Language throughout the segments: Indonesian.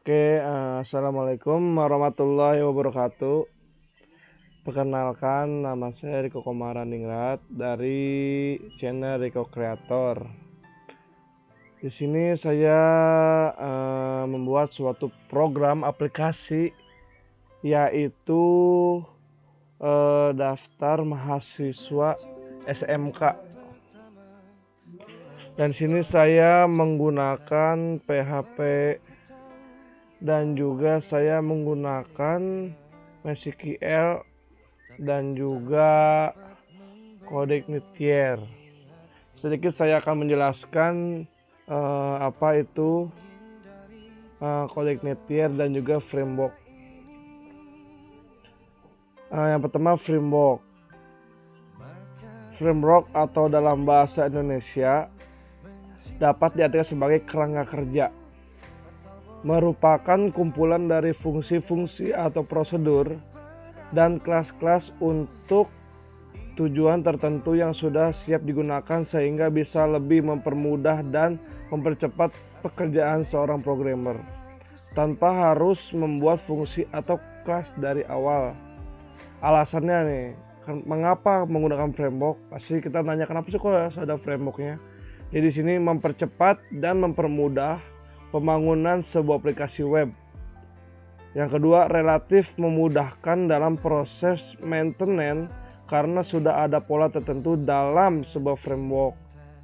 Assalamualaikum warahmatullahi wabarakatuh. Perkenalkan, nama saya Riko Komarandingrat dari channel Riko Creator. Di sini saya membuat suatu program aplikasi, yaitu daftar mahasiswa SMK. Dan sini saya menggunakan PHP dan juga saya menggunakan MySQL dan juga CodeIgnitier. Sedikit saya akan menjelaskan apa itu CodeIgnitier dan juga framework. Yang pertama, framework atau dalam bahasa Indonesia dapat diartikan sebagai kerangka kerja, merupakan kumpulan dari fungsi-fungsi atau prosedur dan kelas-kelas untuk tujuan tertentu yang sudah siap digunakan sehingga bisa lebih mempermudah dan mempercepat pekerjaan seorang programmer tanpa harus membuat fungsi atau kelas dari awal. Alasannya nih, mengapa menggunakan framework? Pasti kita nanya kenapa sih kok ada frameworknya. Jadi di sini mempercepat dan mempermudah pembangunan sebuah aplikasi web. Yang kedua, relatif memudahkan dalam proses maintenance karena sudah ada pola tertentu dalam sebuah framework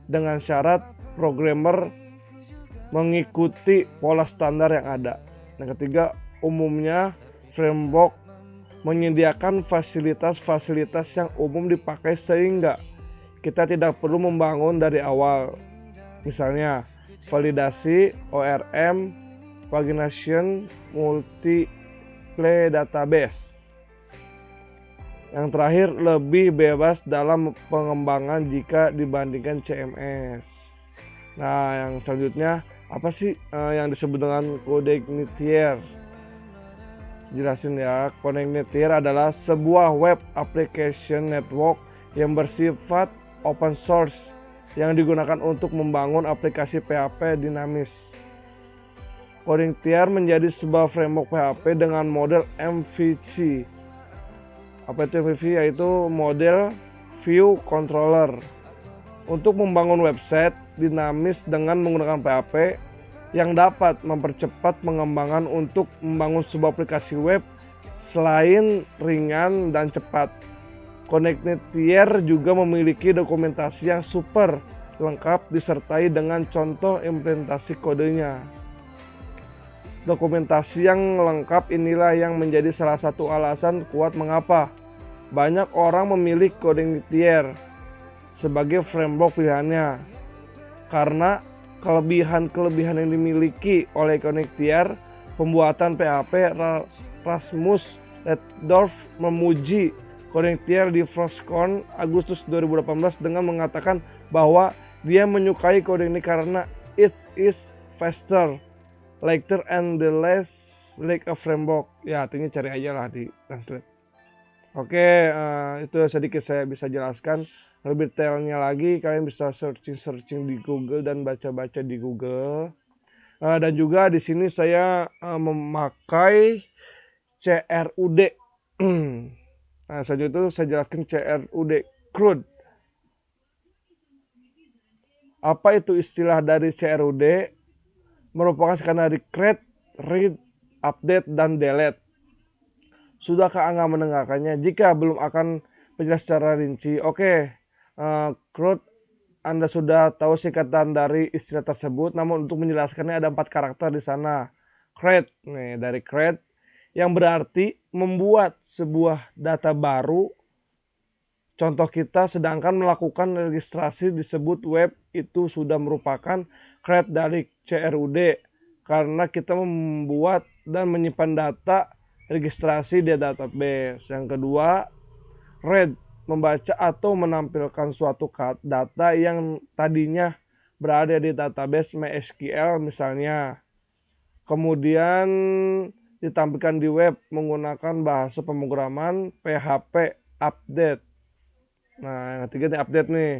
dengan syarat programmer mengikuti pola standar yang ada. Yang ketiga, umumnya framework menyediakan fasilitas-fasilitas yang umum dipakai sehingga kita tidak perlu membangun dari awal. Misalnya, validasi, ORM, pagination, multiple database. Yang terakhir, lebih bebas dalam pengembangan jika dibandingkan CMS. Nah, yang selanjutnya, apa sih yang disebut dengan CodeIgnitier? Jelasin ya, CodeIgnitier adalah sebuah web application network yang bersifat open source yang digunakan untuk membangun aplikasi PHP dinamis. CodeIgnitier menjadi sebuah framework PHP dengan model MVC. Apa itu MVC? Yaitu model View Controller untuk membangun website dinamis dengan menggunakan PHP yang dapat mempercepat pengembangan untuk membangun sebuah aplikasi web selain ringan dan cepat. CodeIgnitier juga memiliki dokumentasi yang super lengkap disertai dengan contoh implementasi kodenya. Dokumentasi yang lengkap inilah yang menjadi salah satu alasan kuat mengapa banyak orang memilih CodeIgnitier sebagai framework pilihannya. Karena kelebihan-kelebihan yang dimiliki oleh CodeIgnitier, pembuatan PHP, Rasmus Ledorf memuji CodeIgnitier di Frostcon Agustus 2018 dengan mengatakan bahwa dia menyukai CodeIgnitier karena it is faster, lighter, and the less like a framework. Ya, artinya cari aja lah di translate. Oke, itu sedikit saya bisa jelaskan. Lebih detailnya lagi kalian bisa searching di Google dan baca-baca di Google. Dan juga di sini saya memakai CRUD. Nah, selanjutnya itu saya jelaskan CRUD, CRUD. Apa itu istilah dari CRUD? Merupakan skenario create, read, update, dan delete. Sudahkah Anda mendengarkannya? Jika belum akan penjelasan secara rinci. Oke, CRUD Anda sudah tahu singkatan dari istilah tersebut, namun untuk menjelaskannya ada 4 karakter di sana. Create, nih dari create yang berarti membuat sebuah data baru. Contoh kita sedangkan melakukan registrasi disebut web itu sudah merupakan create dari CRUD karena kita membuat dan menyimpan data registrasi di database. Yang kedua, read membaca atau menampilkan suatu data yang tadinya berada di database MySQL misalnya. Kemudian ditampilkan di web menggunakan bahasa pemrograman PHP update. Nah, yang ketiga nih update nih.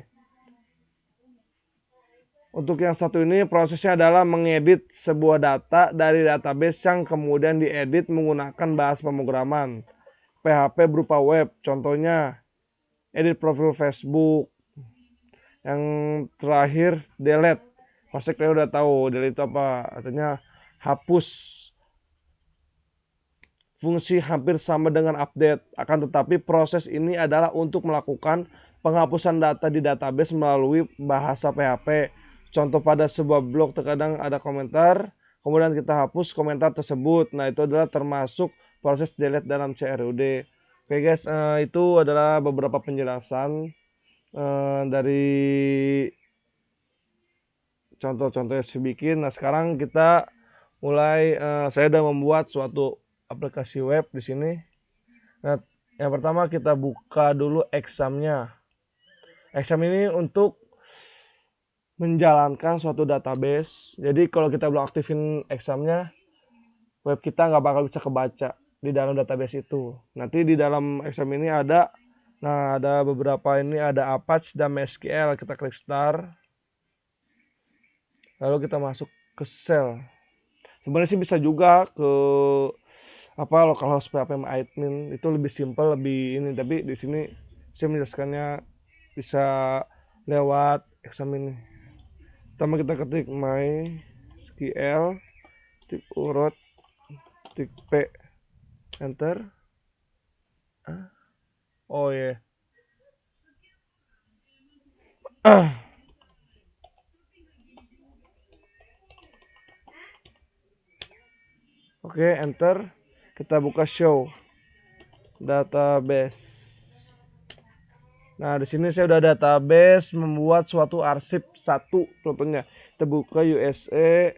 Untuk yang satu ini prosesnya adalah mengedit sebuah data dari database yang kemudian diedit menggunakan bahasa pemrograman PHP berupa web. Contohnya edit profil Facebook. Yang terakhir delete. Pasti kalian udah tahu delete itu apa. Artinya hapus. Fungsi hampir sama dengan update. Akan tetapi proses ini adalah untuk melakukan penghapusan data di database melalui bahasa PHP. Contoh pada sebuah blog terkadang ada komentar, kemudian kita hapus komentar tersebut. Nah, itu adalah termasuk proses delete dalam CRUD. Oke guys, itu adalah beberapa penjelasan dari contoh-contoh yang saya bikin. Nah, sekarang kita mulai, saya sudah membuat suatu aplikasi web di sini. Nah, yang pertama kita buka dulu examnya. Exam ini untuk menjalankan suatu database. Jadi kalau kita belum aktifin examnya, web kita nggak bakal bisa kebaca di dalam database itu. Nanti di dalam exam ini ada, nah ada beberapa ini, ada Apache dan MySQL. Kita klik start, lalu kita masuk ke shell. Sebenarnya sih bisa juga ke apa localhost PHP admin, itu lebih simpel, lebih ini, tapi di sini saya menjelaskannya bisa lewat exam ini. Pertama kita ketik MySQL urut p, enter. Oh ya, oke, enter. Kita buka show database. Nah, di sini saya udah database membuat suatu arsip satu. Contohnya kita buka USA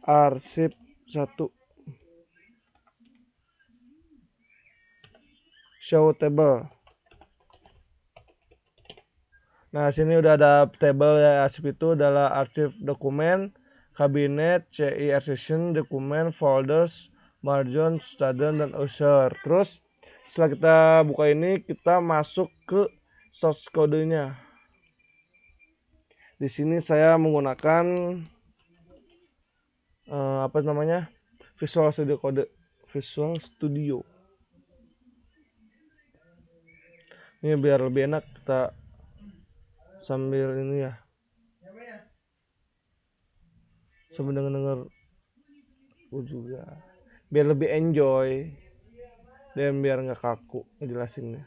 arsip 1 show table. Nah, sini udah ada table ya. Arsip itu adalah arsip dokumen, kabinet, CI session, dokumen, folders, margin, student, dan user. Terus setelah kita buka ini, kita masuk ke source kodenya. Di sini saya menggunakan apa namanya, Visual Studio Code, Visual Studio. Ini biar lebih enak kita sambil ini ya, sambil denger juga, biar lebih enjoy dan biar nggak kaku ngejelasinnya.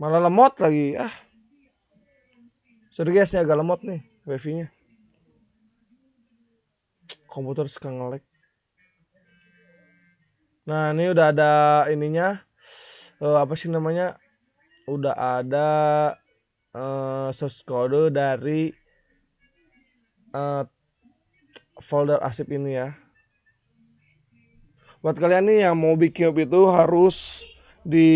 Malah lemot lagi. Sorry guys, ini agak lemot nih wifi-nya. Komputer suka nge-lag. Nah, ini udah ada ininya. Apa sih namanya? Udah ada source code dari folder arsip ini ya. Buat kalian nih yang mau bikin web itu harus di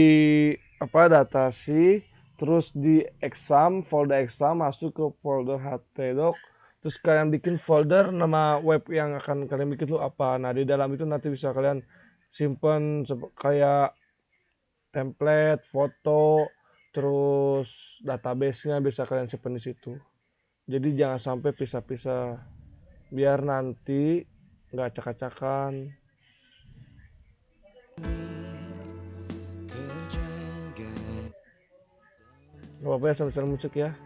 datasi, terus di exam, folder exam, masuk ke folder htdoc, terus kalian bikin folder nama web yang akan kalian bikin itu apa. Nah, di dalam itu nanti bisa kalian simpen kayak template, foto, terus database-nya bisa kalian simpen di situ. Jadi jangan sampai pisah-pisah, biar nanti nggak acak-acakan. Gak apa-apa ya, sambil musik ya.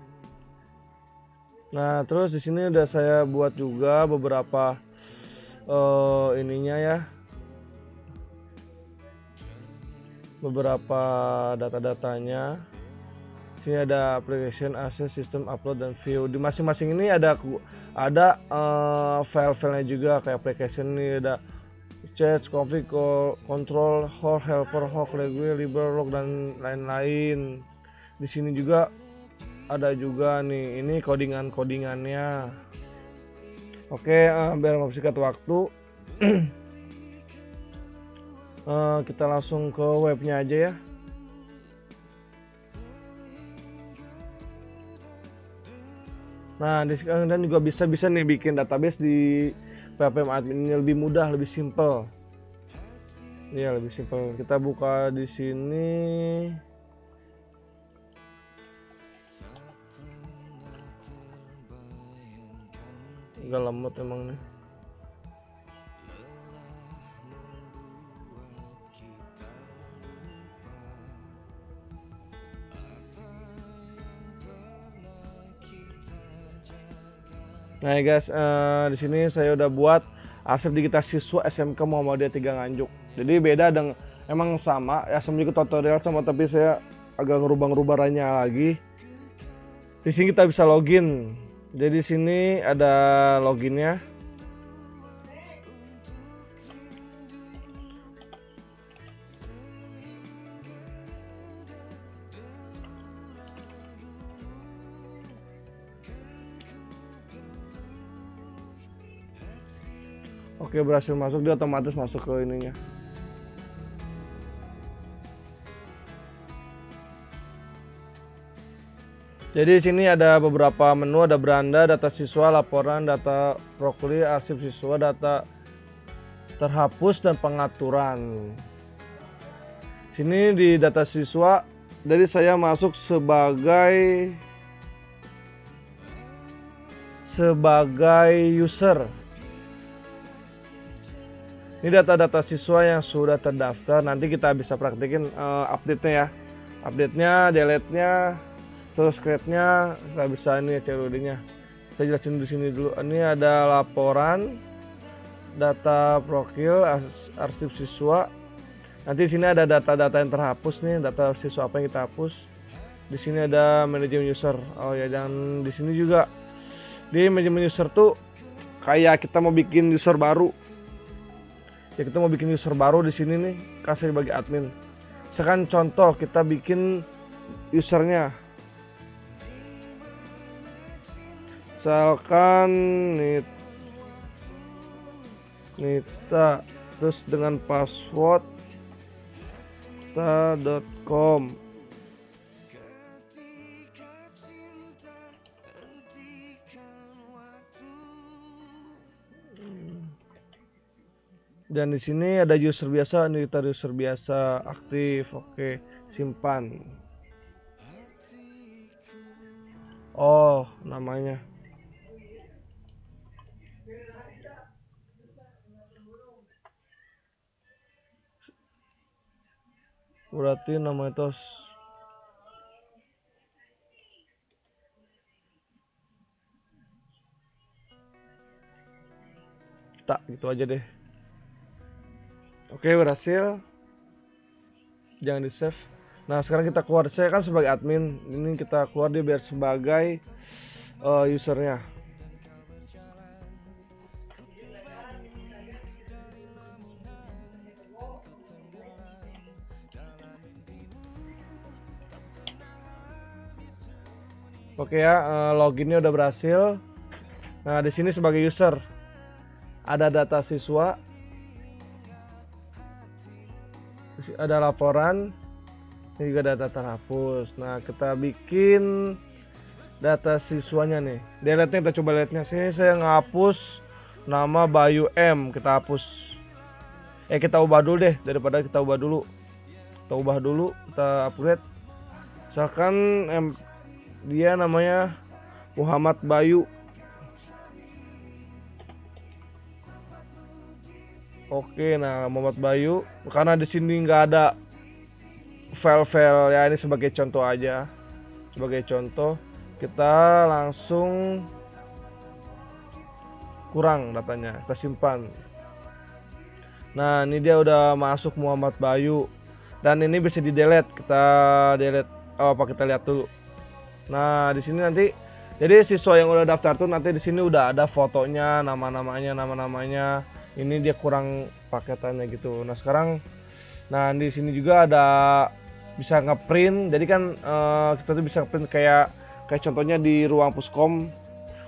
Nah, terus di sini udah saya buat juga beberapa ininya ya, beberapa data-datanya. Sini ada application, access, system, upload, dan view. Di masing-masing ini ada file-filenya juga. Kayak application ini ada chat, config, control, host, helper, host, regular, liber, log, dan lain-lain. Di sini juga ada juga nih, ini codingannya. Oke, biar mempersingkat waktu, Kita langsung ke webnya aja ya. Nah, di dan juga bisa nih bikin database di PHP admin ini lebih mudah, lebih simple. Iya, lebih simple. Kita buka di sini. Enggak lemot emang nih. Nah ya guys, di sini saya udah buat arsip digital siswa SMK Muhammadiyah 3 Nganjuk. Jadi beda dengan emang sama ya, sama juga tutorial sama, tapi saya agak ngerubah-ngerubahnya lagi. Di sini kita bisa login. Jadi di sini ada loginnya. Oke, berhasil masuk, dia otomatis masuk ke ininya. Jadi di sini ada beberapa menu, ada beranda, data siswa, laporan, data prokli, arsip siswa, data terhapus, dan pengaturan. Sini di data siswa, jadi saya masuk sebagai user. Ini data-data siswa yang sudah terdaftar. Nanti kita bisa praktekin update-nya ya. Update-nya, delete-nya, terus create-nya, kita bisa ini COD-nya. Saya jelasin di sini dulu. Ini ada laporan, data profil, arsip siswa. Nanti di sini ada data-data yang terhapus nih, data siswa apa yang kita hapus. Di sini ada manajemen user. Oh ya, dan di sini juga di manajemen user tuh kayak kita mau bikin user baru. Ya, kita mau bikin user baru di sini nih, kasih bagi admin. Misalkan contoh kita bikin usernya, misalkan Nita, terus dengan password nita.com. Dan di sini ada user biasa, ini kita user biasa aktif. Oke, simpan. Oh, namanya. Berarti nama itu tak, gitu aja deh. Oke, berhasil. Jangan di save. Nah, sekarang kita keluar. Saya kan sebagai admin, ini kita keluar dia biar sebagai usernya. Oke ya, loginnya udah berhasil. Nah, di sini sebagai user ada data siswa, ada laporan, ini juga data terhapus. Nah, kita bikin data siswanya nih. Delete-nya kita coba lihatnya. Sini saya ngapus nama Bayu M, kita hapus. Kita ubah dulu deh, daripada kita ubah dulu. Kita ubah dulu, kita upgrade. Misalkan dia namanya Muhammad Bayu. Oke, nah Muhammad Bayu, karena di sini nggak ada file-file ya, ini sebagai contoh aja. Sebagai contoh, kita langsung kurang datanya, kita simpan. Nah, ini dia udah masuk Muhammad Bayu. Dan ini bisa di delete, kita delete. Oh, apa kita lihat dulu. Nah, di sini nanti jadi siswa yang udah daftar tuh nanti di sini udah ada fotonya, nama-namanya. Ini dia kurang paketannya gitu. Nah, sekarang di sini juga ada bisa ngeprint. Jadi kan kita tuh bisa ngeprint kayak contohnya di ruang puskom.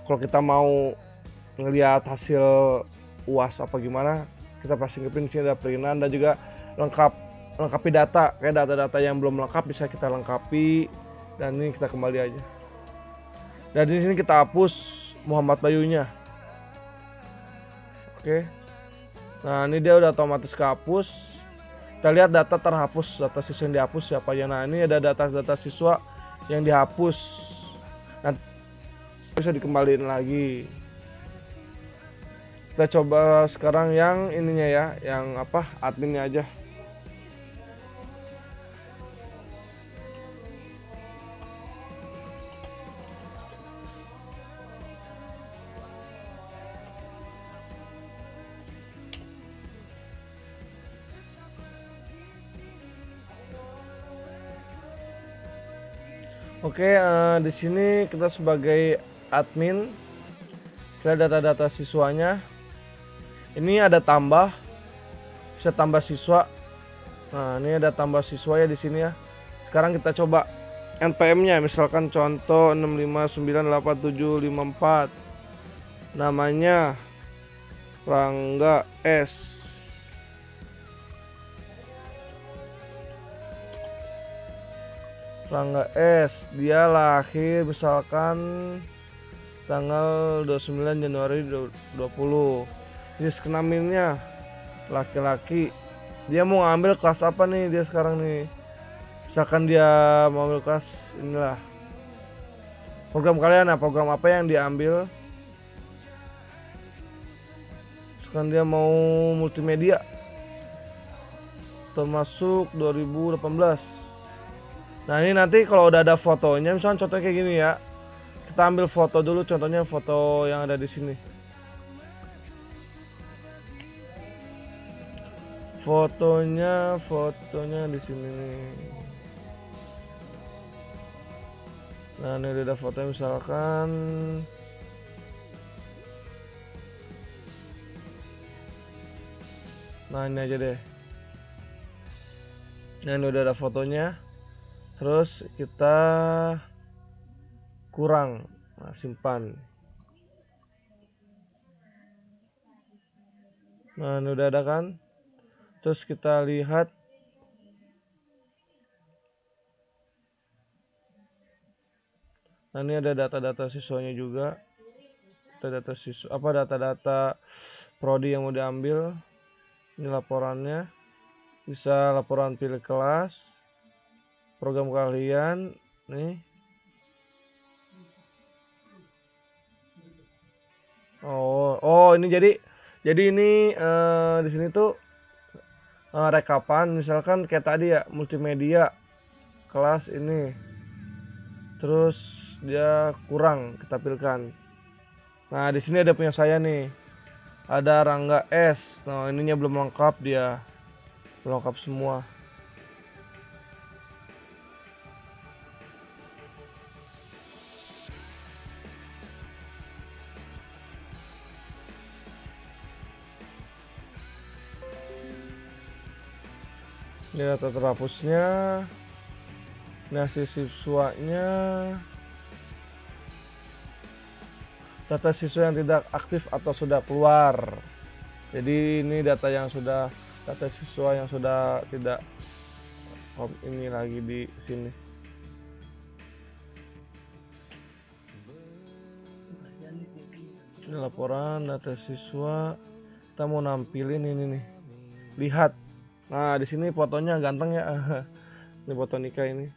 Kalau kita mau ngelihat hasil UAS apa gimana, kita pasti ngeprint. Sini ada printan dan juga lengkapi data, kayak data-data yang belum lengkap bisa kita lengkapi. Dan ini kita kembali aja. Dan di sini kita hapus Muhammad Bayunya. Oke. Nah, ini dia udah otomatis kehapus. Kita lihat data terhapus, data siswa yang dihapus siapa aja. Nah, ini ada data-data siswa yang dihapus. Nanti bisa dikembaliin lagi. Kita coba sekarang yang ininya ya, yang apa? Adminnya aja. Oke, di sini kita sebagai admin, kita data-data siswanya. Ini ada tambah, bisa tambah siswa. Nah, ini ada tambah siswa ya di sini ya. Sekarang kita coba NPM-nya, misalkan contoh 6598754. Namanya Rangga S. Rangga S, dia lahir misalkan tanggal 29 Januari 2020. Jenis kelaminnya laki-laki. Dia mau ngambil kelas apa nih dia sekarang nih? Misalkan dia mau ambil kelas inilah. Program kalian, nah program apa yang diambil? Misalkan dia mau multimedia. Termasuk 2018. Nah, ini nanti kalau udah ada fotonya, misalnya contohnya kayak gini ya. Kita ambil foto dulu, contohnya foto yang ada di sini. Fotonya di sini nih. Nah, ini udah ada fotonya misalkan. Nah, ini aja deh. Nah, ini udah ada fotonya. Terus kita kurang, nah, simpan. Nah, ini udah ada kan. Terus kita lihat. Nah, ini ada data-data siswanya juga. Data siswa, apa data-data prodi yang mau diambil. Ini laporannya. Bisa laporan pilih kelas. Program kalian nih. Oh ini jadi ini di sini tuh rekapan misalkan kayak tadi ya, multimedia kelas ini. Terus dia kurang kita pilihkan. Nah, di sini ada punya saya nih. Ada Rangga S. Nah, ininya belum lengkap dia. Belum lengkap semua. Ini data terhapusnya. Nah, siswanya. Data siswa yang tidak aktif atau sudah keluar. Jadi ini data siswa yang sudah tidak ini lagi di sini. Ini laporan data siswa. Kita mau nampilin ini nih. Lihat. Nah, di sini fotonya ganteng ya. Ini foto nikah ini.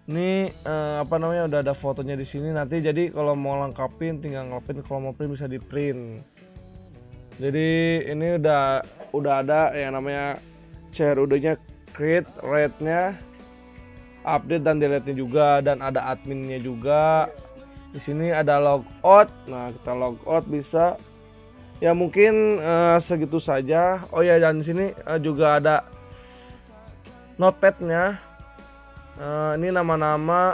Ini udah ada fotonya di sini. Nanti jadi kalau mau lengkapin tinggal ngelapin, kalau mau print bisa di print. Jadi ini udah ada yang namanya CRUD-nya, create, rate-nya, update dan delete-nya juga, dan ada adminnya juga. Di sini ada logout. Nah, kita logout bisa. Ya mungkin segitu saja. Oh ya, dan di sini juga ada notepad-nya. Ini nama-nama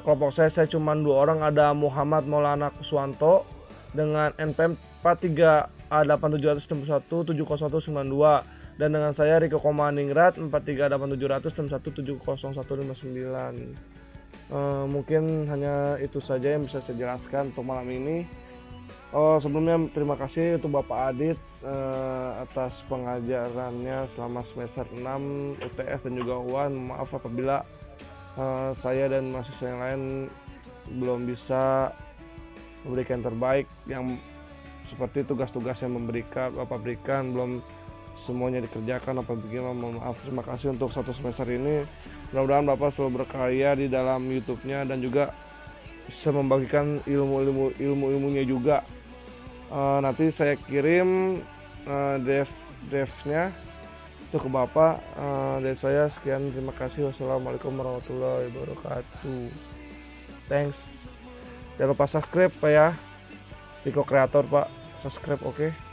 kelompok saya cuma 2 orang, ada Muhammad Maulana Kuswanto dengan NPM 438761701709192, dan dengan saya Riko Komandingrat 4387617017059. Mungkin hanya itu saja yang bisa saya jelaskan untuk malam ini. Oh, sebelumnya terima kasih untuk Bapak Adit atas pengajarannya selama semester 6 UTS dan juga UAN. Maaf apabila saya dan mahasiswa yang lain belum bisa memberikan terbaik, yang seperti tugas-tugas yang Bapak berikan belum semuanya dikerjakan apa begini. Maaf, terima kasih untuk satu semester ini. Mudah-mudahan Bapak selalu berkarya di dalam YouTube-nya dan juga bisa membagikan ilmunya juga. Nanti saya kirim draft-nya itu ke Bapak. Dari saya sekian, terima kasih. Wassalamualaikum warahmatullahi wabarakatuh. Thanks. Jangan lupa subscribe Pak ya. Piko Kreator Pak, subscribe oke.